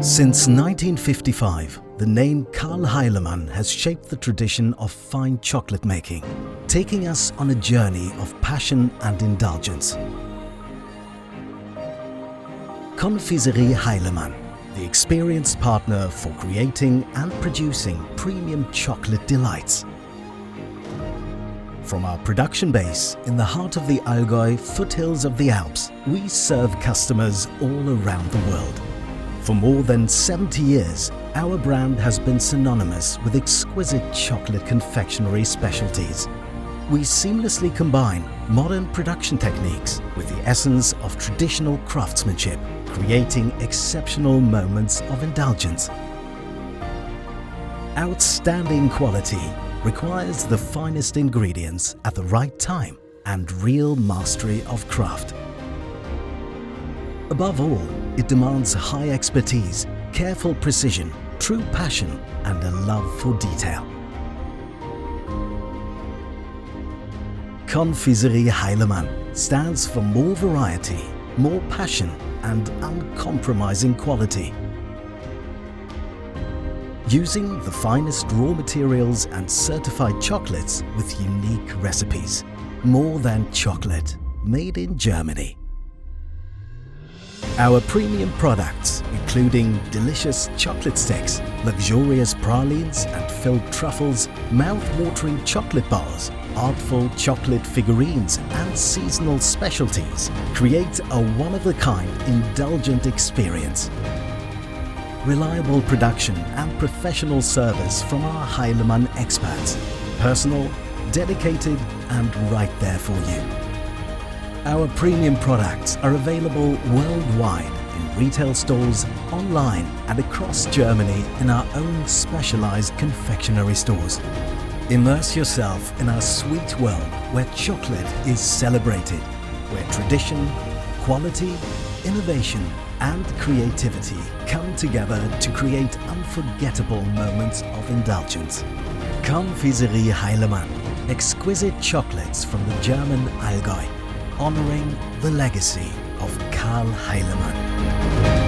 Since 1955, the name Karl Heilemann has shaped the tradition of fine chocolate making, taking us on a journey of passion and indulgence. Confiserie HEILEMANN, the experienced partner for creating and producing premium chocolate delights. From our production base in the heart of the Allgäu foothills of the Alps, we serve customers all around the world. For more than 70 years, our brand has been synonymous with exquisite chocolate confectionery specialties. We seamlessly combine modern production techniques with the essence of traditional craftsmanship, creating exceptional moments of indulgence. Outstanding quality requires the finest ingredients at the right time and real mastery of craft. Above all, it demands high expertise, careful precision, true passion, and a love for detail. Confiserie HEILEMANN stands for more variety, more passion, and uncompromising quality. Using the finest raw materials and certified chocolates with unique recipes. More than chocolate, made in Germany. Our premium products, including delicious chocolate sticks, luxurious pralines and filled truffles, mouth-watering chocolate bars, artful chocolate figurines and seasonal specialties, create a one-of-a-kind indulgent experience. Reliable production and professional service from our Heilemann experts. Personal, dedicated and right there for you. Our premium products are available worldwide in retail stores, online and across Germany in our own specialized confectionery stores. Immerse yourself in our sweet world where chocolate is celebrated, where tradition, quality, innovation and creativity come together to create unforgettable moments of indulgence. Confiserie HEILEMANN, exquisite chocolates from the German Allgäu, honoring the legacy of Karl Heilemann.